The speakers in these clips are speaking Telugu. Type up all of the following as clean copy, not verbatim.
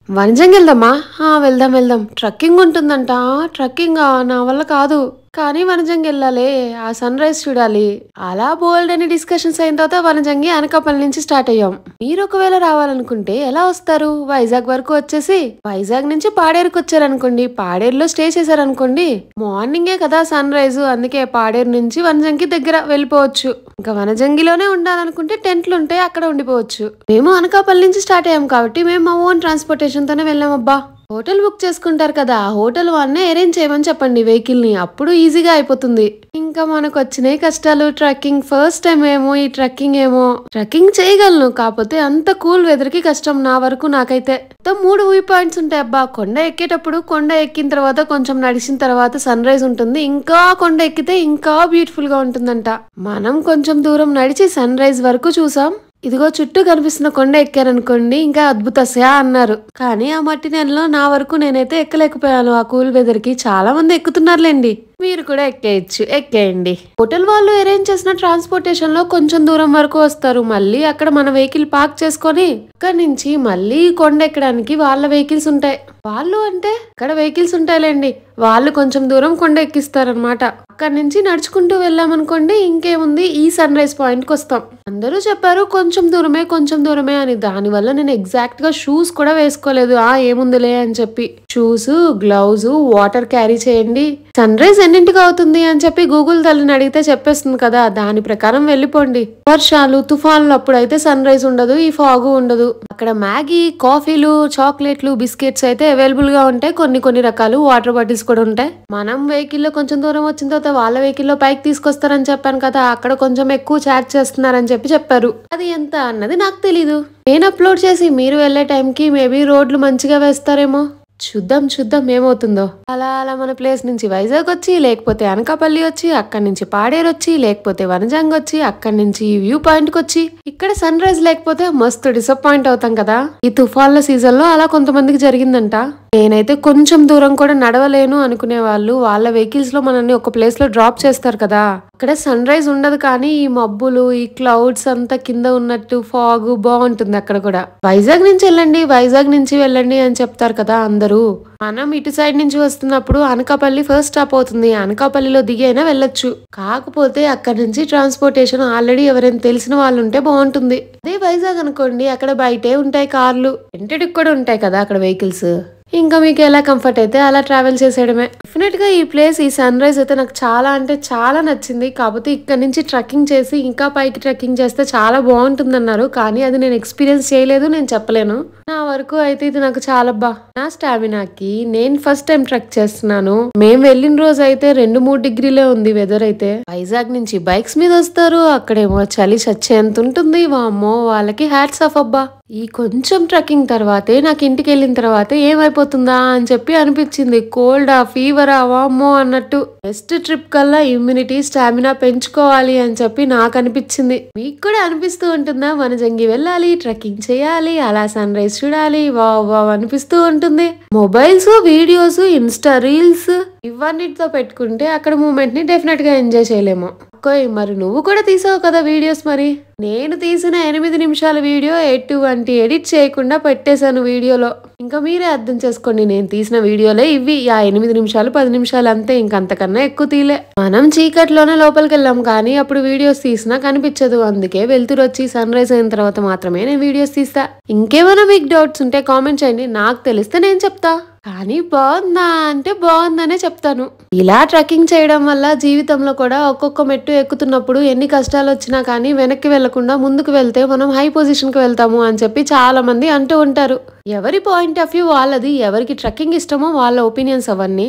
వనజంగి వెళ్దామా? వెళ్దాం వెళ్దాం. ట్రక్కింగ్ ఉంటుందంట. ట్రక్కింగా? నా వల్ల కాదు. కానీ వనజంగి వెళ్ళాలి. ఆ సన్ రైజ్ చూడాలి. అలా బోల్డ్ అని డిస్కషన్స్ అయిన తర్వాత వనజంగి అనకాపల్లి నుంచి స్టార్ట్ అయ్యాం. మీరు ఒకవేళ రావాలనుకుంటే ఎలా వస్తారు? వైజాగ్ వరకు వచ్చేసి వైజాగ్ నుంచి పాడేరుకు వచ్చారనుకోండి, పాడేరులో స్టే చేశారనుకోండి, మార్నింగే కదా సన్ రైజ్, అందుకే పాడేరు నుంచి వనజంగి దగ్గర వెళ్ళిపోవచ్చు. ఇంకా వనజంగిలోనే ఉండాలనుకుంటే టెంట్లు ఉంటాయి, అక్కడ ఉండిపోవచ్చు. మేము అనకాపల్లి నుంచి స్టార్ట్ అయ్యాం కాబట్టి మేము మా ఓన్ ట్రాన్స్పోర్టేషన్ తోనే వెళ్ళామబ్బా. హోటల్ బుక్ చేసుకుంటారు కదా, హోటల్ వాళ్ళనే అరేంజ్ చేయమని చెప్పండి వెహికల్ ని, అప్పుడు ఈజీగా అయిపోతుంది. ఇంకా మనకు వచ్చినాయి కష్టాలు. ట్రెక్కింగ్ ఫస్ట్ టైం ఏమో, ఈ ట్రెక్కింగ్ ఏమో. ట్రెక్కింగ్ చేయగలను, కాకపోతే అంత కూల్ వెదర్ కి కష్టం నా వరకు. నాకైతే 3 వ్యూ పాయింట్స్ ఉంటాయి అబ్బా. కొండ ఎక్కేటప్పుడు, కొండ ఎక్కిన తర్వాత కొంచెం నడిచిన తర్వాత సన్ రైజ్ ఉంటుంది. ఇంకా కొండ ఎక్కితే ఇంకా బ్యూటిఫుల్ గా ఉంటుందంట. మనం కొంచెం దూరం నడిచి సన్ రైజ్ వరకు చూసాం. ఇదిగో చుట్టూ కనిపిస్తున్న కొండ ఎక్కారనుకోండి, ఇంకా అద్భుతస్యా అన్నారు. కానీ ఆ మట్టి నెలలో నా వరకు నేనైతే ఎక్కలేకపోయాను. ఆ కూల్ వెదర్ కి చాలా మంది ఎక్కుతున్నారులేండి. మీరు కూడా ఎక్కేయండి. హోటల్ వాళ్ళు అరేంజ్ చేసిన ట్రాన్స్పోర్టేషన్ లో కొంచెం దూరం వరకు వస్తారు. మళ్ళీ అక్కడ మన వెహికల్ పార్క్ చేసుకొని అక్కడి నుంచి మళ్ళీ కొండ ఎక్కడానికి వాళ్ళ వెహికల్స్ ఉంటాయి. వాళ్ళు అంటే ఇక్కడ వెహికల్స్ ఉంటాయిలేండి. వాళ్ళు కొంచెం దూరం కొండ ఎక్కిస్తారనమాట. అక్కడి నుంచి నడుచుకుంటూ వెళ్ళామనుకోండి, ఇంకేముంది, ఈ సన్ రైజ్ పాయింట్ కి వస్తాం. అందరూ చెప్పారు కొంచెం దూరమే అని. దానివల్ల నేను ఎగ్జాక్ట్ గా షూస్ కూడా వేసుకోలేదు. ఏముందిలే అని చెప్పి షూస్, గ్లౌజ్, వాటర్ క్యారీ చేయండి. సన్ రైజ్ ఎన్నింటికి అవుతుంది అని చెప్పి గూగుల్ తల్లిని అడిగితే చెప్పేస్తుంది కదా, దాని ప్రకారం వెళ్ళిపోండి. వర్షాలు, తుఫాన్లు అప్పుడైతే సన్ రైజ్ ఉండదు, ఈ ఫాగు ఉండదు. అక్కడ మ్యాగీ, కాఫీలు, చాక్లెట్లు, బిస్కెట్స్ అయితే అవైలబుల్ గా ఉంటాయి. కొన్ని రకాలు వాటర్ బాటిల్స్ కూడా ఉంటాయి. మనం వెహికల్ లో కొంచెం దూరం వచ్చిన తర్వాత వాళ్ళ వెహికల్ లో పైకి తీసుకొస్తారని చెప్పాను కదా, అక్కడ కొంచెం ఎక్కువ చార్జ్ చేస్తున్నారని చెప్పారు. అది ఎంత అన్నది నాకు తెలీదు. నేను అప్లోడ్ చేసి మీరు వెళ్లే టైంకి మేబీ రోడ్లు మంచిగా వేస్తారేమో. చూద్దాం ఏమవుతుందో. అలా మన ప్లేస్ నుంచి వైజాగ్ వచ్చి, లేకపోతే అనకాపల్లి వచ్చి, అక్కడి నుంచి పాడేరు వచ్చి, లేకపోతే వనజంగ్ వచ్చి, అక్కడి నుంచి వ్యూ పాయింట్ కి వచ్చి, ఇక్కడ సన్ రైజ్ లేకపోతే మస్తు డిసప్పాయింట్ అవుతాం కదా. ఈ తుఫాన్ల సీజన్ లో అలా కొంతమందికి జరిగిందంట. నేనైతే కొంచెం దూరం కూడా నడవలేను అనుకునే వాళ్ళు వాళ్ళ వెహికల్స్ లో మనల్ని ఒక ప్లేస్ లో డ్రాప్ చేస్తారు కదా. అక్కడ సన్ రైజ్ ఉండదు, కానీ ఈ మబ్బులు, ఈ క్లౌడ్స్ అంతా కింద ఉన్నట్టు ఫాగ్ బాగుంటుంది అక్కడ కూడా. వైజాగ్ నుంచి వెళ్ళండి అని చెప్తారు కదా అందరూ. మనం ఇటు సైడ్ నుంచి వస్తున్నప్పుడు అనకాపల్లి ఫస్ట్ స్టాప్ అవుతుంది. అనకాపల్లిలో దిగి అయినా వెళ్ళొచ్చు. కాకపోతే అక్కడ నుంచి ట్రాన్స్పోర్టేషన్ ఆల్రెడీ ఎవరైనా తెలిసిన వాళ్ళు ఉంటే బాగుంటుంది. అదే వైజాగ్ అనుకోండి, అక్కడ బయటే ఉంటాయి కార్లు, రెంటెడ్కి కూడా ఉంటాయి కదా అక్కడ వెహికల్స్. ఇంకా మీకు ఎలా కంఫర్ట్ అయితే అలా ట్రావెల్ చేసేయడమే. డెఫినెట్ గా ఈ ప్లేస్, ఈ సన్ రైజ్ అయితే నాకు చాలా అంటే చాలా నచ్చింది. కాకపోతే ఇక్కడ నుంచి ట్రెక్కింగ్ చేసి ఇంకా పైకి ట్రెక్కింగ్ చేస్తే చాలా బాగుంటుంది అన్నారు. కానీ అది నేను ఎక్స్పీరియన్స్ చేయలేదు, నేను చెప్పలేను. నా వరకు అయితే ఇది నాకు చాలా నా స్టామినాకి. నేను ఫస్ట్ టైం ట్రెక్ చేస్తున్నాను. మేము వెళ్ళిన రోజు అయితే 2-3 డిగ్రీలే ఉంది వెదర్ అయితే. వైజాగ్ నుంచి బైక్స్ మీద వస్తారు, అక్కడేమో చలి చచ్చేంత ఉంటుంది. వామ్మో, వాళ్ళకి హ్యాట్స్ ఆఫ్ అబ్బా. ఈ కొంచెం ట్రెక్కింగ్ తర్వాతే నాకు ఇంటికి వెళ్ళిన తర్వాతే ఏమైపోతుందా అని చెప్పి అనిపించింది. కోల్డా, ఫీవరా, వామ్మో అన్నట్టు. నెక్స్ట్ ట్రిప్ కల్లా ఇమ్యూనిటీ, స్టామినా పెంచుకోవాలి అని చెప్పి నాకు అనిపించింది. మీకు కూడా అనిపిస్తూ ఉంటుందా? వనజంగి వెళ్ళాలి, ట్రెక్కింగ్ చేయాలి, అలా సన్ రైజ్ చూడాలి, వావ్ అనిపిస్తూ ఉంటుంది. మొబైల్స్, వీడియోస్, ఇన్స్టా రీల్స్ ఇవన్నిటితో పెట్టుకుంటే అక్కడ మూమెంట్ ని డెఫినెట్ గా ఎంజాయ్ చేయలేము. మరి నువ్వు కూడా తీసావు కదా వీడియోస్. మరి నేను తీసిన 8 నిమిషాల వీడియో ఎటువంటి ఎడిట్ చేయకుండా పెట్టేశాను వీడియోలో. ఇంకా మీరే అర్థం చేసుకోండి, నేను తీసిన వీడియోలే ఇవి. 8 నిమిషాలు 10 నిమిషాలు అంతే, ఇంకంతకన్నా ఎక్కువ తీలే. మనం చీకట్లోనే లోపలికి వెళ్ళాం, కానీ అప్పుడు వీడియోస్ తీసినా కనిపించదు. అందుకే వెళ్తురు వచ్చి సన్ రైజ్ అయిన తర్వాత మాత్రమే నేను వీడియోస్ తీస్తా. ఇంకేమైనా మీకు డౌట్స్ ఉంటే కామెంట్ చేయండి, నాకు తెలిస్తే నేను చెప్తా. కానీ బాగుందా అంటే బాగుందనే చెప్తాను. ఇలా ట్రెక్కింగ్ చేయడం వల్ల జీవితంలో కూడా ఒక్కొక్క మెట్టు ఎక్కుతున్నప్పుడు ఎన్ని కష్టాలు వచ్చినా కానీ వెనక్కి వెళ్లకుండా ముందుకు వెళ్తే మనం హై పొజిషన్ కి వెళ్తాము అని చెప్పి చాలా మంది అంటూ ఉంటారు. ఎవరి పాయింట్ ఆఫ్ వ్యూ వాళ్ళది, ఎవరికి ట్రెక్కింగ్ ఇష్టమో వాళ్ళ ఒపీనియన్స్ అవన్నీ.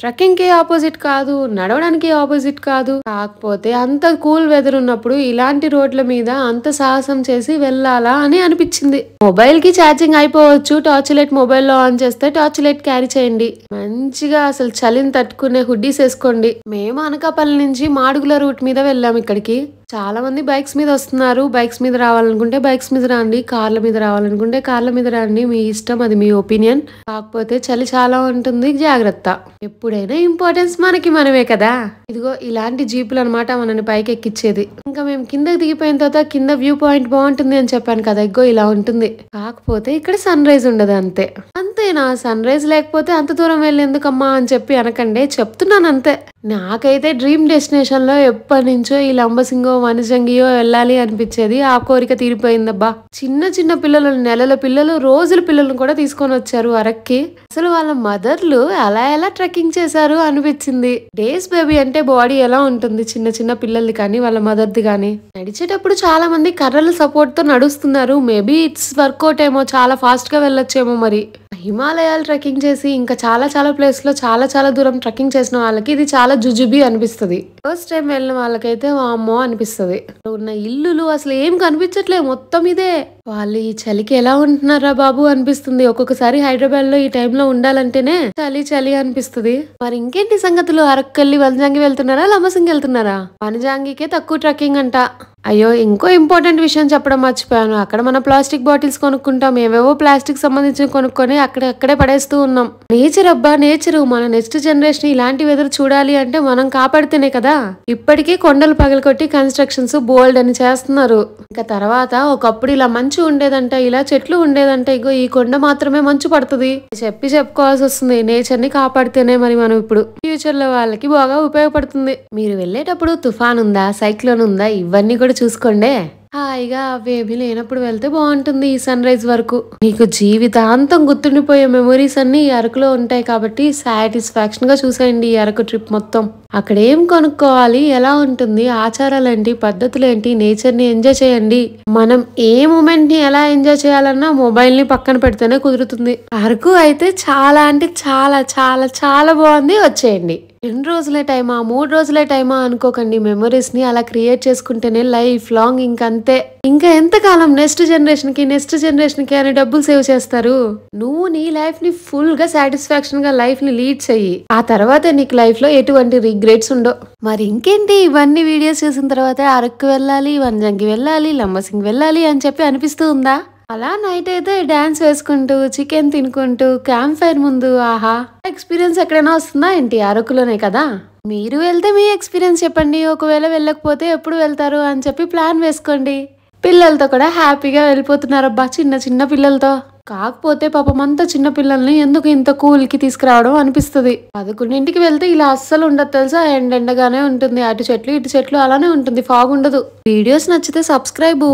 ట్రెక్కింగ్ కి ఆపోజిట్ కాదు, నడవడానికి ఆపోజిట్ కాదు. కాకపోతే అంత కూల్ వెదర్ ఉన్నప్పుడు ఇలాంటి రోడ్ల మీద అంత సాహసం చేసి వెళ్ళాలా అని అనిపించింది. మొబైల్ కి ఛార్జింగ్ అయిపోవచ్చు, టార్చ్ లైట్ మొబైల్లో ఆన్ చేస్తే టార్చ్ లైట్ క్యారీ చేయండి. మంచిగా అసలు చలిని తట్టుకునే హుడ్డీస్ వేసుకోండి. మేము అనకాపల్లి నుంచి మాడుగుల రూట్ మీద వెళ్ళాము ఇక్కడికి. చాలా మంది బైక్స్ మీద వస్తున్నారు. బైక్స్ మీద రావాలనుకుంటే బైక్స్ మీద రండి, కార్ల మీద రావాలనుకుంటే కార్ల మీద రండి. మీ ఇష్టం, అది మీ ఒపీనియన్. కాకపోతే చలి చాలా ఉంటుంది, జాగ్రత్త. ఎప్పుడైనా ఇంపార్టెన్స్ మనకి మనమే కదా. ఇదిగో ఇలాంటి జీపులు అనమాట మనని పైకి ఎక్కిచ్చేది. ఇంకా మేము కిందకి దిగిపోయిన తర్వాత కింద వ్యూ పాయింట్ బాగుంటుంది అని చెప్పాను కదా, ఇగో ఇలా ఉంటుంది. కాకపోతే ఇక్కడ సన్ రైజ్ ఉండదు అంతే. అంతేనా? సన్ రైజ్ లేకపోతే అంత దూరం వెళ్ళేందుకమ్మా అని చెప్పి అనకండి, చెప్తున్నాను అంతే. నాకైతే డ్రీమ్ డెస్టినేషన్ లో ఎప్పటి నుంచో ఈ లంబసింగో వనజంగియో వెళ్ళాలి అనిపించేది. ఆ కోరిక తీరిపోయిందబ్బా. చిన్న చిన్న పిల్లలు, నెలల పిల్లలు, రోజుల పిల్లలను కూడా తీసుకొని వచ్చారు అరక్కి. అసలు వాళ్ళ మదర్లు అలా ఎలా ట్రెక్కింగ్ చేశారు అనిపించింది. డేస్ బేబీ అంటే బాడీ ఎలా ఉంటుంది చిన్న చిన్న పిల్లల్ది కానీ వాళ్ళ మదర్ది కానీ. నడిచేటప్పుడు చాలా మంది కర్రల సపోర్ట్ తో నడుస్తున్నారు. మేబీ ఇట్స్ వర్కౌట్ ఏమో, చాలా ఫాస్ట్ గా వెళ్ళొచ్చేమో మరి. హిమాలయాలు ట్రెక్కింగ్ చేసి ఇంకా చాలా చాలా ప్లేస్ లో చాలా చాలా దూరం ట్రెక్కింగ్ చేసిన వాళ్ళకి ఇది చాలా జుజుబి అనిపిస్తుంది. ఫస్ట్ టైం వెళ్ళిన వాళ్ళకైతే వామ్మో అనిపిస్తుంది. ఉన్న ఇల్లులు అసలు ఏం కనిపించట్లే, మొత్తం ఇదే. వాళ్ళు ఈ చలికి ఎలా ఉంటున్నారా బాబు అనిపిస్తుంది. ఒక్కొక్కసారి హైదరాబాద్ లో ఈ టైంలో ఉండాలంటేనే చలి చలి అనిపిస్తుంది. మరి ఇంకేంటి సంగతులు? అరకెళ్ళి వనజాంగి వెళ్తున్నారా, లంబసింగి వెళ్తున్నారా? వనజాంగికే తక్కువ ట్రెక్కింగ్ అంట. అయ్యో, ఇంకో ఇంపార్టెంట్ విషయం చెప్పడం మర్చిపోయాను. అక్కడ మనం ప్లాస్టిక్ బాటిల్స్ కొనుక్కుంటాం, ఏవేవో ప్లాస్టిక్ సంబంధించి కొనుక్కొని అక్కడే పడేస్తూ ఉన్నాం. నేచర్ అబ్బా నేచర్. మన నెక్స్ట్ జనరేషన్ ఇలాంటి వెదర్ చూడాలి అంటే మనం కాపాడితేనే కదా. ఇప్పటికే కొండలు పగలకొట్టి కన్స్ట్రక్షన్స్ బోల్డ్ అని చేస్తున్నారు. ఇంకా తర్వాత ఒకప్పుడు ఇలా మంచు ఉండేదంట, ఇలా చెట్లు ఉండేదంట, ఇగో ఈ కొండ మాత్రమే మంచు పడుతుంది చెప్పుకోవాల్సి వస్తుంది. నేచర్ ని కాపాడితేనే మరి మనం ఇప్పుడు ఫ్యూచర్ లో వాళ్ళకి బాగా ఉపయోగపడుతుంది. మీరు వెళ్ళేటప్పుడు తుఫాన్ ఉందా, సైక్లోన్ ఉందా, ఇవన్నీ కూడా చూసుకోండి. హాయిగా అవేమీ లేనప్పుడు వెళ్తే బాగుంటుంది. ఈ సన్ రైజ్ వరకు మీకు జీవితాంతం గుర్తుండిపోయే మెమొరీస్ అన్ని ఈ అరకులో ఉంటాయి కాబట్టి సాటిస్ఫాక్షన్ గా చూసేయండి ఈ అరకు ట్రిప్ మొత్తం. అక్కడ ఏం కొనుక్కోవాలి, ఎలా ఉంటుంది, ఆచారాలు ఏంటి, పద్ధతులు ఏంటి, నేచర్ ని ఎంజాయ్ చేయండి. మనం ఏ మూమెంట్ ని ఎలా ఎంజాయ్ చేయాలన్నా మొబైల్ ని పక్కన పెడితేనే కుదురుతుంది. అరకు అయితే చాలా అంటే చాలా చాలా చాలా బాగుంది. వచ్చేయండి. 2 రోజులే టైమా, 3 రోజులే టైమా అనుకోకండి. మెమరీస్ ని అలా క్రియేట్ చేసుకుంటేనే లైఫ్ లాంగ్ ఇంకంతే. ఇంకా ఎంతకాలం నెక్స్ట్ జనరేషన్ కి అని డబ్బులు సేవ్ చేస్తారు. నువ్వు నీ లైఫ్ ని ఫుల్ గా సాటిస్ఫాక్షన్ గా లైఫ్ ని లీడ్ చెయ్యి. ఆ తర్వాత నీకు లైఫ్ లో ఎటువంటి రిగ్రెట్స్ ఉండవు. మరి ఇంకేంటి, ఇవన్నీ వీడియోస్ చూసిన తర్వాత అరకు వెళ్ళాలి, వనజంగి వెళ్ళాలి, లంబసింగి వెళ్ళాలి అని చెప్పి అనిపిస్తూ ఉందా? అలా నైట్ అయితే డాన్స్ వేసుకుంటూ చికెన్ తినుకుంటూ క్యాంప్ ఫైర్ ముందు ఆహా ఎక్స్పీరియన్స్ ఎక్కడైనా వస్తుందా ఏంటి? అరకులోనే కదా. మీరు వెళ్తే మీ ఎక్స్పీరియన్స్ చెప్పండి. ఒకవేళ వెళ్ళకపోతే ఎప్పుడు వెళ్తారు అని చెప్పి ప్లాన్ వేసుకోండి. పిల్లలతో కూడా హ్యాపీగా వెళ్ళిపోతున్నారబ్బా, చిన్న చిన్న పిల్లలతో. కాకపోతే పాపం అంతా చిన్న పిల్లల్ని ఎందుకు ఇంత కూల్కి తీసుకురావడం అనిపిస్తుంది. 11ంటికి వెళ్తే ఇలా అస్సలు ఉండదు తెలుసా. ఎండగానే ఉంటుంది. అటు చెట్లు ఇటు చెట్లు అలానే ఉంటుంది, ఫాగ్ ఉండదు. వీడియోస్ నచ్చితే సబ్స్క్రైబ్.